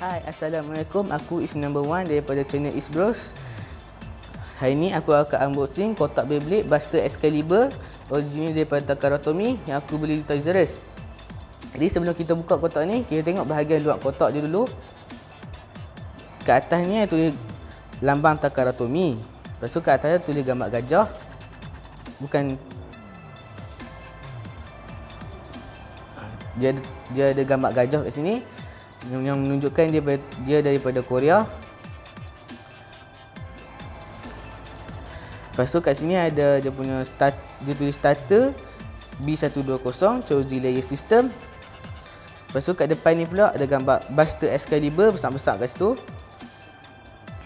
Hai, Assalamualaikum. Aku is number 1 daripada channel Is Bros. Hari ni aku akan unboxing kotak Beyblade Buster Excalibur original daripada Takara Tomy yang aku beli di Toys R Us. Jadi sebelum kita buka kotak ni, kita tengok bahagian luar kotak je dulu. Kat atas ni tulis lambang Takara Tomy. Lepas tu kat atas tulis gambar gajah. Bukan, dia ada gambar gajah kat sini yang menunjukkan dia daripada Korea. Lepas tu kat sini ada dia punya dia tulis starter B120 Chozy Layer System. Lepas tu kat depan ni pula ada gambar Buster Excalibur besar-besar kat situ.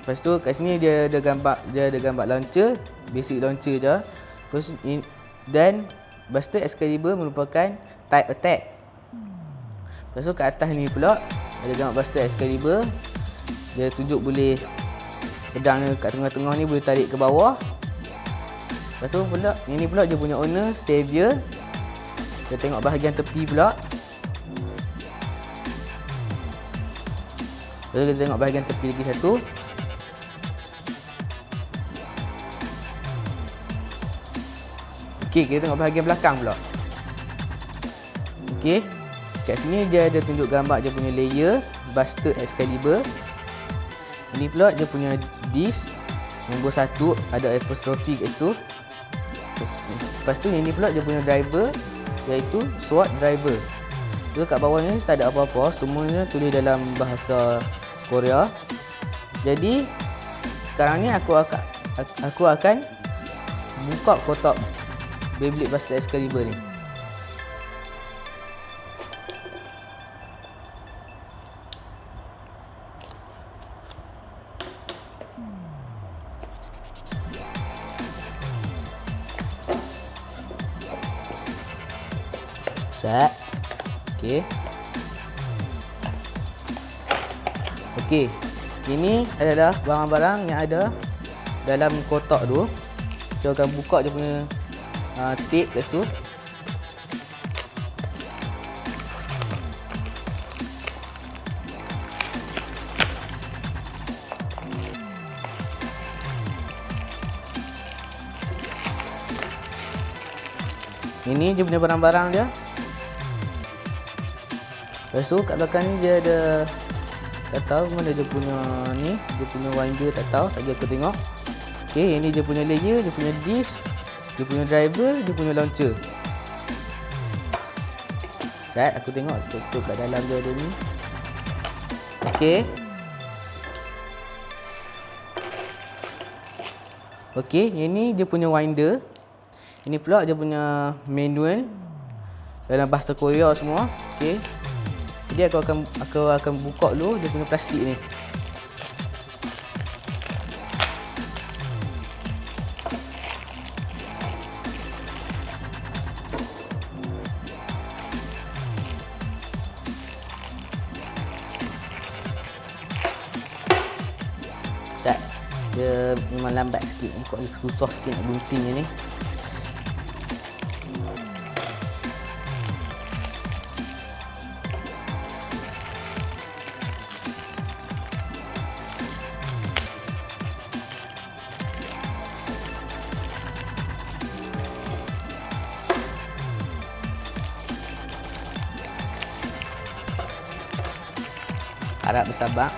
Lepas tu kat sini dia ada gambar launcher, basic launcher je. Terus dan Buster Excalibur merupakan type attack. Lepas tu kat atas ni pula ada gambar Buster Excalibur. Dia tunjuk boleh pedang ni kat tengah-tengah ni boleh tarik ke bawah. Lepas tu pula ini pula dia punya owner Xavier. Kita tengok bahagian tepi pula. Lepas tu kita tengok bahagian tepi lagi satu. Okey, kita tengok bahagian belakang pula. Okey. Kat sini dia ada tunjuk gambar dia punya layer Buster Excalibur. Ini pula dia punya disc nombor 1, ada apostrophe kat situ. Lepas tu ini pula dia punya driver iaitu SWAT driver. Tu kat bawah ni tak ada apa-apa, semuanya tulis dalam bahasa Korea. Jadi sekarang ni aku akan buka kotak Beyblade Buster Excalibur ni. Set. Okey. Okey. Ini adalah barang-barang yang ada dalam kotak tu. Kita akan buka dia punya tape kat situ. Ini dia punya barang-barang dia. Lepas tu kat belakang ni dia ada, tak tahu mana dia punya ni, dia punya winder tak tahu, sekejap aku tengok. Okey, ini dia punya layer, dia punya disc, dia punya driver, dia punya launcher. Set, aku tengok tutup kat dalam dia ada ni. Okey. Okey, ini dia punya winder. Ini pula dia punya manual dalam bahasa Korea semua. Okey. Jadi aku akan buka dulu dia punya plastik ni. Set. Dia memang lambat sikit, buka dia susah sikit nak guntingnya ni. Harap bersabar.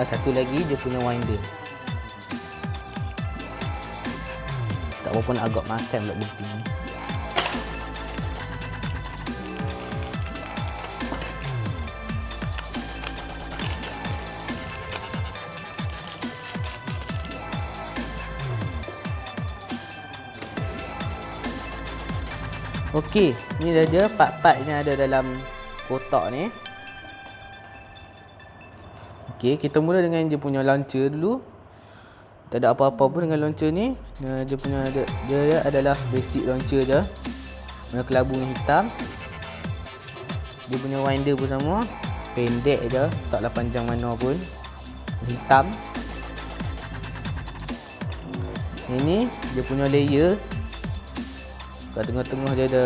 Satu lagi dia punya winder. Tak apa pun nak agak makan pula gunting ni. Okey, ni dia part-part yang ada dalam kotak ni. Okey, kita mula dengan dia punya launcher dulu. Tak ada apa-apa pun dengan launcher ni. Dia adalah basic launcher je. Warna kelabu yang hitam. Dia punya winder pun sama, pendek je, taklah panjang mana pun. Hitam. Ini dia punya layer. Kat tengah-tengah dia ada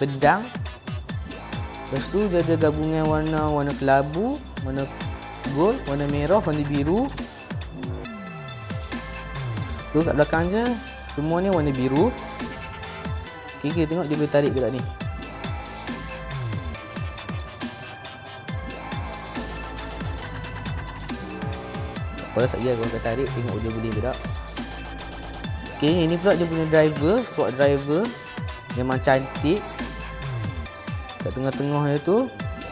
pedang. Lepas tu dia ada gabungan warna kelabu, warna gold, warna merah, warna biru. Tu kat belakang je semua ni warna biru. Okey, kita tengok dia boleh tarik ke tak ni. Kalau saya akan tarik, tengok dia boleh ke tak. Okey, ini pula dia punya driver, SWAT driver. Memang cantik. Kat tengah-tengah dia tu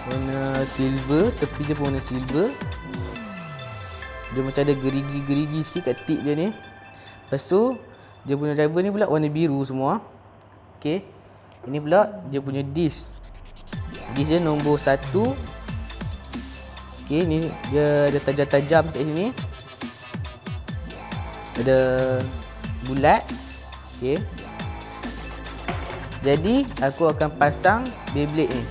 warna silver, tepi dia pun warna silver. Dia macam ada gerigi-gerigi sikit kat tip dia ni. Lepas tu dia punya driver ni pula warna biru semua. Okey. Ini pula dia punya disc. Disc dia nombor 1. Okey, ni dia ada tajam-tajam kat sini. Ada bulat. Okey. Jadi aku akan pasang Beyblade ni.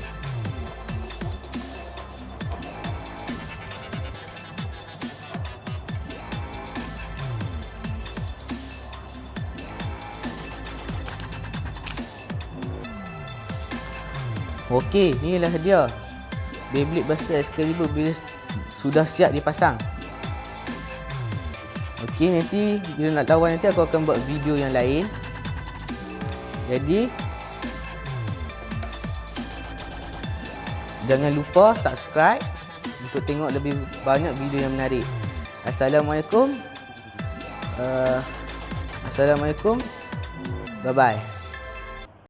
Okey, inilah dia Beyblade Buster Excalibur bila sudah siap dipasang. Okey, nanti bila nak lawan nanti aku akan buat video yang lain. Jadi jangan lupa subscribe untuk tengok lebih banyak video yang menarik. Assalamualaikum. Bye bye.